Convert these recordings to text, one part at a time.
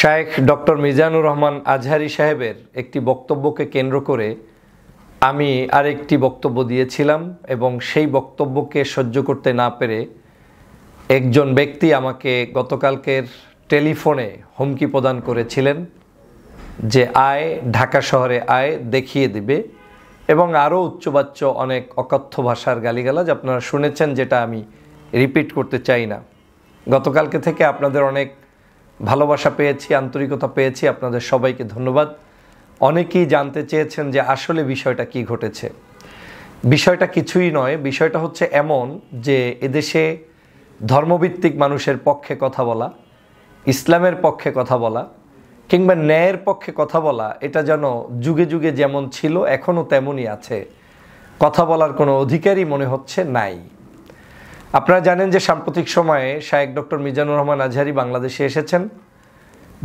শায়েখ ডক্টর মিজানুর রহমান আজহারি সাহেবের একটি বক্তব্যকে কেন্দ্র করে আমি আরেকটি বক্তব্য দিয়েছিলাম এবং সেই বক্তব্যকে সহ্য করতে না পেরে একজন ব্যক্তি আমাকে গতকালকের টেলিফোনে হুমকি প্রদান করেছিলেন যে আয় ঢাকা শহরে আয় দেখিয়ে দিবে এবং আরও উচ্চবাচ্য অনেক অকথ্য ভাষার গালিগালাজ আপনারা শুনেছেন, যেটা আমি রিপিট করতে চাই না। গতকালকে থেকে আপনাদের অনেক ভালোবাসা পেয়েছি, আন্তরিকতা পেয়েছি, আপনাদের সবাইকে ধন্যবাদ। অনেকেই জানতে চেয়েছেন যে আসলে বিষয়টা কি ঘটেছে। বিষয়টা কিছুই নয়, বিষয়টা হচ্ছে এমন যে এদেশে ধর্মভিত্তিক মানুষের পক্ষে কথা বলা, ইসলামের পক্ষে কথা বলা কিংবা ন্যায়ের পক্ষে কথা বলা, এটা যেন যুগে যুগে যেমন ছিল এখনও তেমনই আছে। কথা বলার কোনো অধিকারই মনে হচ্ছে নাই। আপনারা জানেন যে সাম্প্রতিক সময়ে শায়েখ ডক্টর মিজানুর রহমান আজহারি বাংলাদেশে এসেছেন।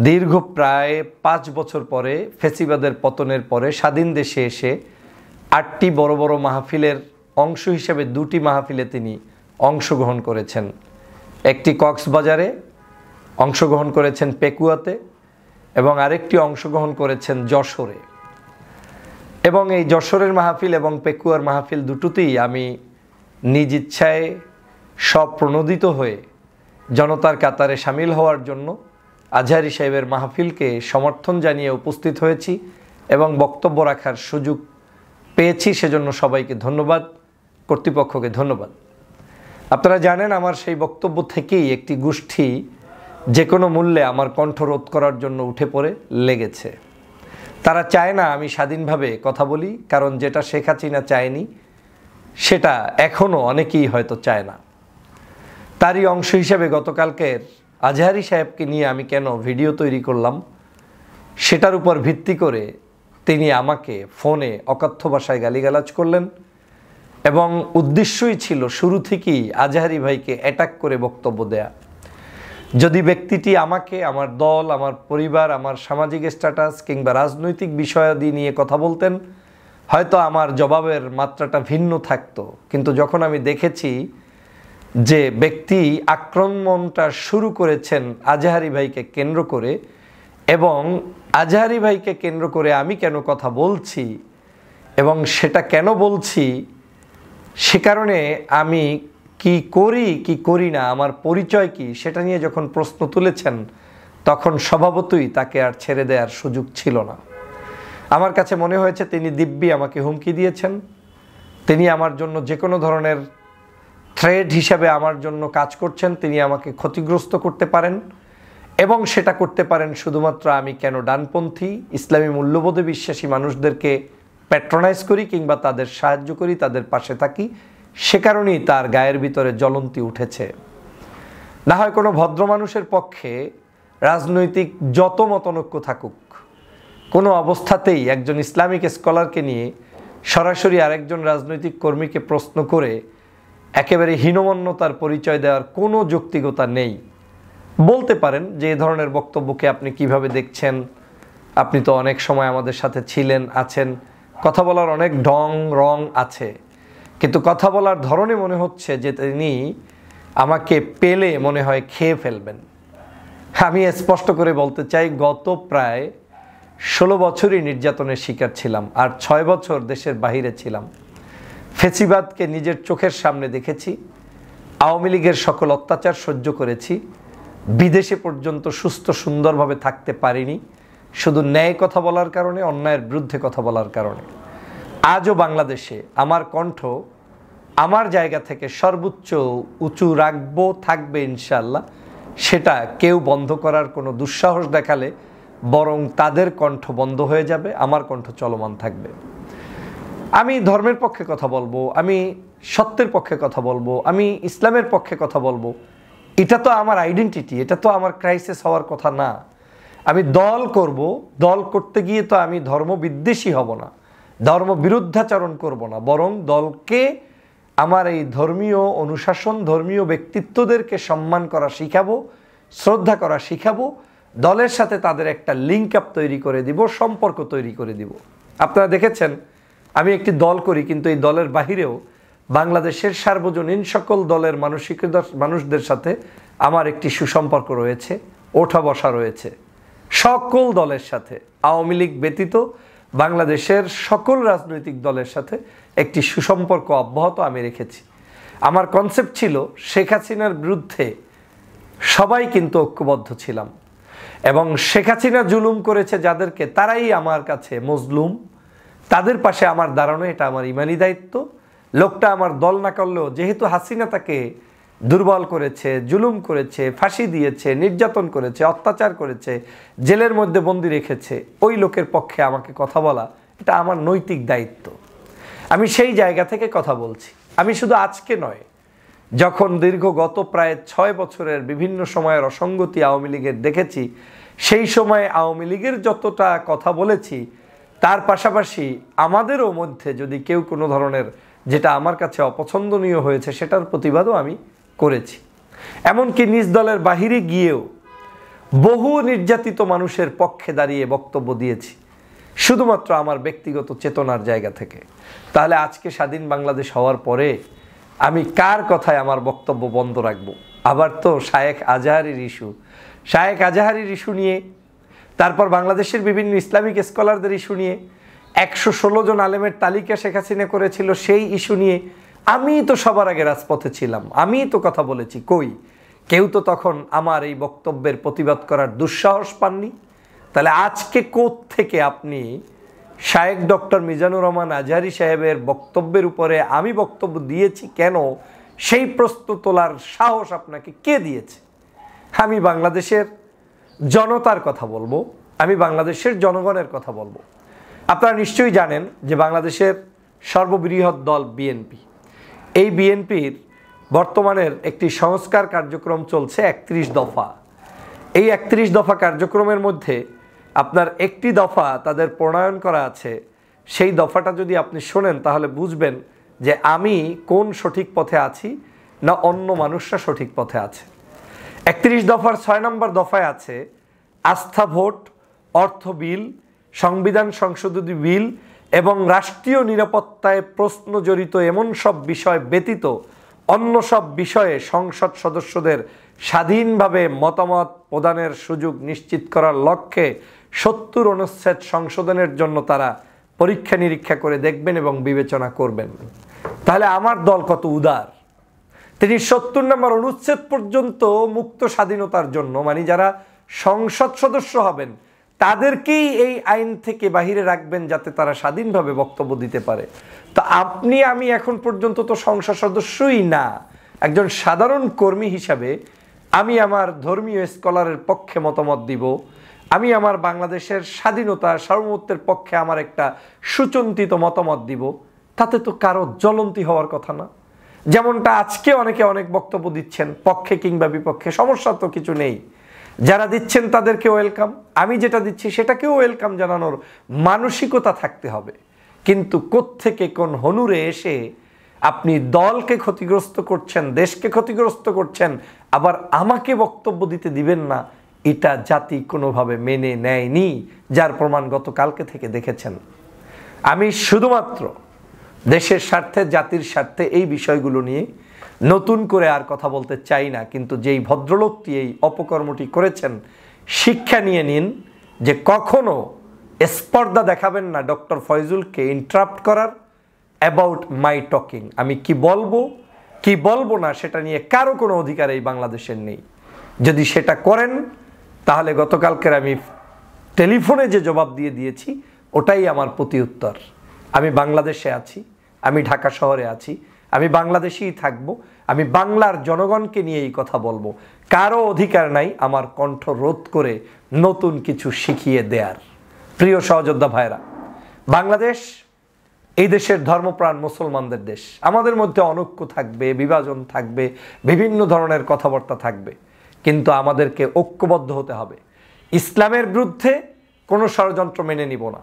দীর্ঘ প্রায় 5 বছর পরে, ফেসিবাদের পতনের পরে স্বাধীন দেশে এসে 8টি বড় বড় মাহফিলের অংশ হিসেবে 2টি মাহফিলে তিনি অংশগ্রহণ করেছেন। একটি কক্সবাজারে অংশগ্রহণ করেছেন, পেকুয়াতে, এবং আরেকটি অংশগ্রহণ করেছেন যশোরে। এবং এই যশোরের মাহফিল এবং পেকুয়ার মাহফিল দুটোতেই আমি নিজ ইচ্ছায় স্বপ্রণোদিত হয়ে জনতার কাতারে সামিল হওয়ার জন্য আজহারি সাহেবের মাহফিলকে সমর্থন জানিয়ে উপস্থিত হয়েছি এবং বক্তব্য রাখার সুযোগ পেয়েছি। সেজন্য সবাইকে ধন্যবাদ, কর্তৃপক্ষকে ধন্যবাদ। আপনারা জানেন আমার সেই বক্তব্য থেকেই একটি গোষ্ঠী যে কোনো মূল্যে আমার কণ্ঠ রোধ করার জন্য উঠে পড়ে লেগেছে। তারা চায় না আমি স্বাধীনভাবে কথা বলি, কারণ যেটা শেখ হাসিনা চায়নি সেটা এখনও অনেকেই হয়তো চায় না। তারই অংশ হিসেবে গতকালকের আজহারি সাহেবকে নিয়ে আমি কেন ভিডিও তৈরি করলাম সেটার উপর ভিত্তি করে তিনি আমাকে ফোনে অকথ্য ভাষায় গালিগালাজ করলেন এবং উদ্দেশ্যই ছিল শুরু থেকেই আজহারি ভাইকে অ্যাটাক করে বক্তব্য দেয়া। যদি ব্যক্তিটি আমাকে, আমার দল, আমার পরিবার, আমার সামাজিক স্ট্যাটাস কিংবা রাজনৈতিক বিষয়াদি নিয়ে কথা বলতেন, হয়তো আমার জবাবের মাত্রাটা ভিন্ন থাকতো। কিন্তু যখন আমি দেখেছি যে ব্যক্তি আক্রমণটা শুরু করেছেন আজহারি ভাইকে কেন্দ্র করে, এবং আজহারি ভাইকে কেন্দ্র করে আমি কেন কথা বলছি এবং সেটা কেন বলছি, সে কারণে আমি কি করি কি করি না, আমার পরিচয় কি, সেটা নিয়ে যখন প্রশ্ন তুলেছেন তখন স্বভাবতই তাকে আর ছেড়ে দেওয়ার সুযোগ ছিল না। আমার কাছে মনে হয়েছে তিনি দিব্যি আমাকে হুমকি দিয়েছেন। তিনি আমার জন্য যে কোনো ধরনের থ্রেড হিসাবে আমার জন্য কাজ করছেন। তিনি আমাকে ক্ষতিগ্রস্ত করতে পারেন এবং সেটা করতে পারেন শুধুমাত্র আমি কেন ডানপন্থী ইসলামী মূল্যবোধে বিশ্বাসী মানুষদেরকে প্যাট্রোনাইজ করি কিংবা তাদের সাহায্য করি, তাদের পাশে থাকি, সে কারণেই তার গায়ের ভিতরে জ্বলন্তি উঠেছে। না হয় কোনো ভদ্র মানুষের পক্ষে রাজনৈতিক যত মতনৈক্য থাকুক, কোনো অবস্থাতেই একজন ইসলামিক স্কলারকে নিয়ে সরাসরি আরেকজন রাজনৈতিক কর্মীকে প্রশ্ন করে একেবারে হীনমন্যতার পরিচয় দেওয়ার কোনো যৌক্তিকতা নেই। বলতে পারেন যে এ ধরনের বক্তব্যকে আপনি কিভাবে দেখছেন, আপনি তো অনেক সময় আমাদের সাথে ছিলেন, আছেন, কথা বলার অনেক ঢং রং আছে, কিন্তু কথা বলার ধরনে মনে হচ্ছে যে তিনি আমাকে পেলে মনে হয় খেয়ে ফেলবেন। আমি স্পষ্ট করে বলতে চাই, গত প্রায় 16 বছরই নির্যাতনের শিকার ছিলাম, আর 6 বছর দেশের বাহিরে ছিলাম। ফেসিবাদকে নিজের চোখের সামনে দেখেছি, আওয়ামী লীগের সকল অত্যাচার সহ্য করেছি, বিদেশে পর্যন্ত সুস্থ সুন্দরভাবে থাকতে পারিনি শুধু ন্যায় কথা বলার কারণে, অন্যায়ের বিরুদ্ধে কথা বলার কারণে। আজও বাংলাদেশে আমার কণ্ঠ আমার জায়গা থেকে সর্বোচ্চ উঁচু রাখবো, থাকবে ইনশাআল্লাহ। সেটা কেউ বন্ধ করার কোনো দুঃসাহস দেখালে বরং তাদের কণ্ঠ বন্ধ হয়ে যাবে, আমার কণ্ঠ চলমান থাকবে। আমি ধর্মের পক্ষে কথা বলবো, আমি সত্যের পক্ষে কথা বলবো, আমি ইসলামের পক্ষে কথা বলবো। এটা তো আমার আইডেন্টিটি, এটা তো আমার ক্রাইসিস হওয়ার কথা না। আমি দল করব, দল করতে গিয়ে তো আমি ধর্ম বিদ্বেষী হব না, ধর্ম বিরুদ্ধাচরণ করব না, বরং দলকে আমার এই ধর্মীয় অনুশাসন, ধর্মীয় ব্যক্তিত্বদেরকে সম্মান করা শিখাবো, শ্রদ্ধা করা শিখাবো, দলের সাথে তাদের একটা লিঙ্ক আপ তৈরি করে দিব, সম্পর্ক তৈরি করে দিব। আপনারা দেখেছেন আমি একটি দল করি, কিন্তু এই দলের বাহিরেও বাংলাদেশের সার্বজনীন সকল দলের মানুষদের সাথে আমার একটি সুসম্পর্ক রয়েছে, ওঠা বসা রয়েছে, সকল দলের সাথে, আওয়ামী লীগ ব্যতীত বাংলাদেশের সকল রাজনৈতিক দলের সাথে একটি সুসম্পর্ক অব্যাহত আমি রেখেছি। আমার কনসেপ্ট ছিল শেখ হাসিনার বিরুদ্ধে সবাই কিন্তু ঐক্যবদ্ধ ছিলাম, এবং শেখ হাসিনা জুলুম করেছে যাদেরকে, তারাই আমার কাছে মজলুম, তাদের পাশে আমার দাঁড়ানো এটা আমার ইমানি দায়িত্ব। লোকটা আমার দল না করলেও যেহেতু হাসিনা তাকে দুর্বল করেছে, জুলুম করেছে, ফাঁসি দিয়েছে, নির্যাতন করেছে, অত্যাচার করেছে, জেলের মধ্যে বন্দি রেখেছে, ওই লোকের পক্ষে আমাকে কথা বলা এটা আমার নৈতিক দায়িত্ব। আমি সেই জায়গা থেকে কথা বলছি। আমি শুধু আজকে নয়, যখন গত প্রায় 6 বছরের বিভিন্ন সময়ের অসঙ্গতি আওয়ামী লীগের দেখেছি, সেই সময় আওয়ামী লীগের যতটা কথা বলেছি, তার পাশাপাশি আমাদেরও মধ্যে যদি কেউ কোনো ধরনের যেটা আমার কাছে অপছন্দনীয় হয়েছে সেটার প্রতিবাদও আমি করেছি। এমনকি নিজ দলের বাহিরে গিয়েও বহু নির্যাতিত মানুষের পক্ষে দাঁড়িয়ে বক্তব্য দিয়েছি, শুধুমাত্র আমার ব্যক্তিগত চেতনার জায়গা থেকে। তাহলে আজকে স্বাধীন বাংলাদেশ হওয়ার পরে আমি কার কথায় আমার বক্তব্য বন্ধ রাখবো? আবার তো শায়েখ আজহারির ইস্যু নিয়ে, তারপর বাংলাদেশের বিভিন্ন ইসলামিক স্কলারদের ইস্যু নিয়ে, 116 জন আলেমের তালিকা শেখ হাসিনা করেছিল সেই ইস্যু নিয়ে আমি তো সবার আগে রাজপথে ছিলাম, আমি তো কথা বলেছি। কই, কেউ তো তখন আমার এই বক্তব্যের প্রতিবাদ করার দুঃসাহস পাননি। তাহলে আজকে কোত্থেকে আপনি শায়েখ ডক্টর মিজানুর রহমান আজহারি সাহেবের বক্তব্যের উপরে আমি বক্তব্য দিয়েছি কেন, সেই প্রশ্ন তোলার সাহস আপনাকে কে দিয়েছে? আমি বাংলাদেশের জনতার কথা বলবো, আমি বাংলাদেশের জনগণের কথা বলবো। আপনারা নিশ্চয়ই জানেন যে বাংলাদেশের সর্ববৃহৎ দল বিএনপি, এই বিএনপির বর্তমানের একটি সংস্কার কার্যক্রম চলছে 31 দফা। এই 31 দফা কার্যক্রমের মধ্যে আপনার একটি দফা তাদের প্রণয়ন করা আছে। সেই দফাটা যদি আপনি শোনেন তাহলে বুঝবেন যে আমি কোন সঠিক পথে আছি না অন্য মানুষরা সঠিক পথে আছে। 31 দফার 6 নম্বর দফায় আছে আস্থা ভোট, অর্থ বিল, সংবিধান সংশোধনী বিল এবং রাষ্ট্রীয় নিরাপত্তায় প্রশ্ন জড়িত এমন সব বিষয় ব্যতীত অন্য সব বিষয়ে সংসদ সদস্যদের স্বাধীনভাবে মতামত প্রদানের সুযোগ নিশ্চিত করার লক্ষ্যে 70 অনুচ্ছেদ সংশোধনের জন্য তারা পরীক্ষা নিরীক্ষা করে দেখবেন এবং বিবেচনা করবেন। তাহলে আমার দল কত উদার, তিনি 70 নম্বর অনুচ্ছেদ পর্যন্ত মুক্ত স্বাধীনতার জন্য, মানে যারা সংসদ সদস্য হবেন তাদেরকেই এই আইন থেকে বাহিরে রাখবেন যাতে তারা স্বাধীনভাবে বক্তব্য দিতে পারে। তো আপনি আমি এখন পর্যন্ত তো সংসদ সদস্যই না, একজন সাধারণ কর্মী হিসাবে আমি আমার ধর্মীয় স্কলারের পক্ষে মতামত দিব, আমি আমার বাংলাদেশের স্বাধীনতা সার্বভৌমত্বের পক্ষে আমার একটা সুচিন্তিত মতামত দিব, তাতে তো কারো জ্বলন্তি হওয়ার কথা না। যেমনটা আজকে অনেকে অনেক বক্তব্য দিচ্ছেন পক্ষে কিংবা বিপক্ষে, সমস্যা তো কিছু নেই, যারা দিচ্ছেন তাদেরকে ওয়েলকাম, আমি যেটা দিচ্ছি সেটাকেও ওয়েলকাম জানানোর মানসিকতা থাকতে হবে। কিন্তু কোত্থেকে কোন হনুরে এসে আপনি দলকে ক্ষতিগ্রস্ত করছেন, দেশকে ক্ষতিগ্রস্ত করছেন, আবার আমাকে বক্তব্য দিতে দিবেন না, এটা জাতি কোনোভাবে মেনে নেয়নি, যার প্রমাণ গতকালকে থেকে দেখেছেন। আমি শুধুমাত্র দেশের স্বার্থে, জাতির স্বার্থে এই বিষয়গুলো নিয়ে নতুন করে আর কথা বলতে চাই না। কিন্তু যেই ভদ্রলোকটি এই অপকর্মটি করেছেন, শিক্ষা নিয়ে নিন যে কখনো স্পর্ধা দেখাবেন না ডক্টর ফয়জুলকে ইন্টারাপ্ট করার অ্যাবাউট মাই টকিং। আমি কি বলবো না সেটা নিয়ে কারো কোনো অধিকার এই বাংলাদেশের নেই। যদি সেটা করেন তাহলে গতকালকের আমি টেলিফোনে যে জবাব দিয়েছি ওটাই আমার প্রতি উত্তর। আমি বাংলাদেশে আছি, আমি ঢাকা শহরে আছি, আমি বাংলাদেশেই থাকবো, আমি বাংলার জনগণকে নিয়ে এই কথা বলবো। কারো অধিকার নাই আমার কণ্ঠ রোধ করে নতুন কিছু শিখিয়ে দেয়ার। প্রিয় সহযোদ্ধা ভাইরা, বাংলাদেশ এই দেশের ধর্মপ্রাণ মুসলমানদের দেশ। আমাদের মধ্যে অনৈক্য থাকবে, বিভাজন থাকবে, বিভিন্ন ধরনের কথাবার্তা থাকবে, কিন্তু আমাদেরকে ঐক্যবদ্ধ হতে হবে। ইসলামের বিরুদ্ধে কোনো ষড়যন্ত্র মেনে নিব না।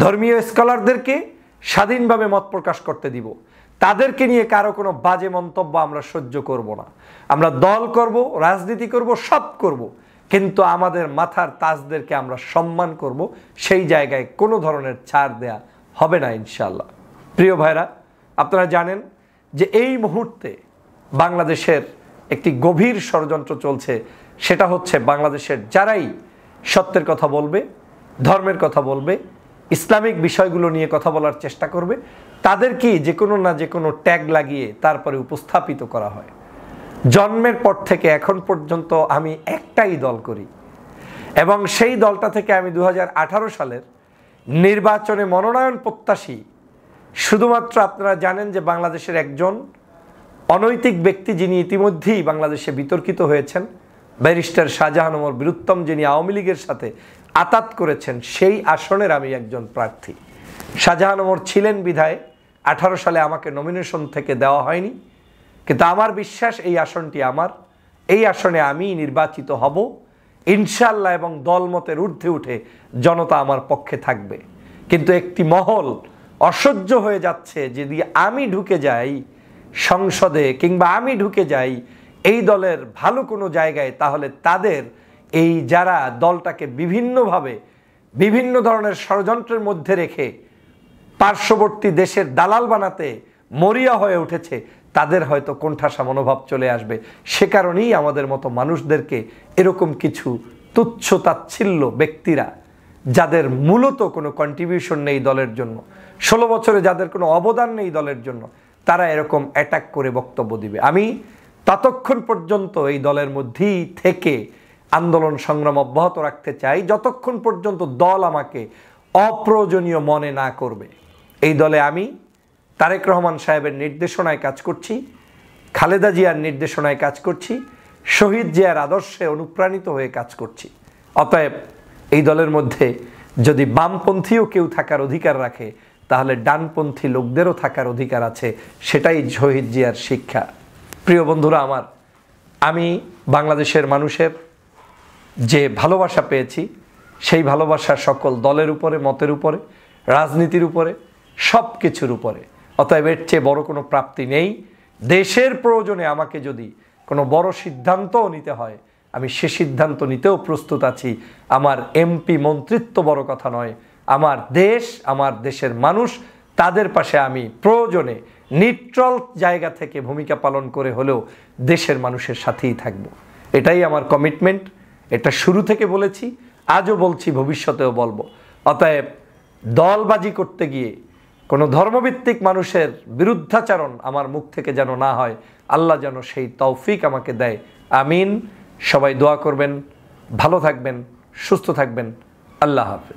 ধর্মীয় স্কলারদেরকে স্বাধীনভাবে মত প্রকাশ করতে দিব, তাদেরকে নিয়ে কারো কোনো বাজে মন্তব্য আমরা সহ্য করব না। আমরা দল করব, রাজনীতি করব, সব করব, কিন্তু আমাদের মাথার তাজদেরকে আমরা সম্মান করব। সেই জায়গায় কোনো ধরনের ছাড় দেয়া হবে না ইনশাআল্লাহ। প্রিয় ভাইরা, আপনারা জানেন যে এই মুহূর্তে বাংলাদেশের একটি গভীর ষড়যন্ত্র চলছে। সেটা হচ্ছে বাংলাদেশের যারাই সত্যের কথা বলবে, ধর্মের কথা বলবে, ইসলামিক বিষয়গুলো নিয়ে কথা বলার চেষ্টা করবে, তাদেরকেই যে কোনো না যে কোনো ট্যাগ লাগিয়ে তারপরে উপস্থাপিত করা হয়। জন্মের পর থেকে এখন পর্যন্ত আমি একটাই দল করি, এবং সেই দলটা থেকে আমি 2018 সালের নির্বাচনে মনোনয়ন প্রত্যাশী। শুধুমাত্র আপনারা জানেন যে বাংলাদেশের একজন অনৈতিক ব্যক্তি, যিনি ইতিমধ্যেই বাংলাদেশে বিতর্কিত হয়েছেন, ব্যারিস্টার শাহজাহান ওমর বীরুত্তম, যিনি আওয়ামী লীগের সাথে আতাত করেছেন, সেই আসনের আমি একজন প্রার্থী। শাহজাহান ওমর ছিলেন বিধায় 18 সালে আমাকে নমিনেশন থেকে দেওয়া হয়নি, কিন্তু আমার বিশ্বাস এই আসনটি আমার, এই আসনে আমি নির্বাচিত হব ইনশাআল্লাহ, এবং দলমতের ঊর্ধ্বে উঠে জনতা আমার পক্ষে থাকবে। কিন্তু একটি মহল অসহ্য হয়ে যাচ্ছে, যদি আমি ঢুকে যাই সংসদে কিংবা আমি ঢুকে যাই এই দলের ভালো কোনো জায়গায়, তাহলে তাদের এই যারা দলটাকে বিভিন্নভাবে বিভিন্ন ধরনের ষড়যন্ত্রের মধ্যে রেখে পার্শ্ববর্তী দেশের দালাল বানাতে মরিয়া হয়ে উঠেছে, তাদের হয়তো কোণঠাসা মনোভাব চলে আসবে। সে কারণেই আমাদের মতো মানুষদেরকে এরকম কিছু তুচ্ছ তাচ্ছিল্য ব্যক্তিরা, যাদের মূলত কোনো কন্ট্রিবিউশন নেই দলের জন্য, 16 বছরে যাদের কোনো অবদান নেই দলের জন্য, তারা এরকম অ্যাটাক করে বক্তব্য দিবে। আমি ততক্ষণ পর্যন্ত এই দলের মধ্যেই থেকে আন্দোলন সংগ্রাম অব্যাহত রাখতে চাই, যতক্ষণ পর্যন্ত দল আমাকে অপ্রয়োজনীয় মনে না করবে। এই দলে আমি তারেক রহমান সাহেবের নির্দেশনায় কাজ করছি, খালেদা জিয়ার নির্দেশনায় কাজ করছি, শহীদ জিয়ার আদর্শে অনুপ্রাণিত হয়ে কাজ করছি। অতএব এই দলের মধ্যে যদি বামপন্থীও কেউ থাকার অধিকার রাখে, তাহলে ডানপন্থী লোকদেরও থাকার অধিকার আছে। সেটাই শহীদ জিয়ার শিক্ষা। প্রিয় বন্ধুরা আমার, আমি বাংলাদেশের মানুষের যে ভালোবাসা পেয়েছি, সেই ভালোবাসা সকল দলের উপরে, মতের উপরে, রাজনীতির উপরে, সব কিছুর উপরে। অতএব এর চেয়ে বড় কোনো প্রাপ্তি নেই। দেশের প্রয়োজনে আমাকে যদি কোনো বড় সিদ্ধান্তও নিতে হয়, আমি সে সিদ্ধান্ত নিতেও প্রস্তুত আছি। আমার এমপি মন্ত্রিত্ব বড় কথা নয়, আমার দেশ, আমার দেশের মানুষ, তাদের পাশে আমি প্রয়োজনে নিউট্রাল জায়গা থেকে ভূমিকা পালন করে হলেও দেশের মানুষের সাথেই থাকব। এটাই আমার কমিটমেন্ট। এটা শুরু থেকে বলেছি, আজও বলছি, ভবিষ্যতেও বলবো। অতএব দলবাজি করতে গিয়ে কোনো ধর্মভিত্তিক মানুষের বিরুদ্ধাচরণ আমার মুখ থেকে যেন না হয়, আল্লাহ যেন সেই তৌফিক আমাকে দেয়। আমিন। সবাই দোয়া করবেন, ভালো থাকবেন, সুস্থ থাকবেন। আল্লাহ হাফেজ।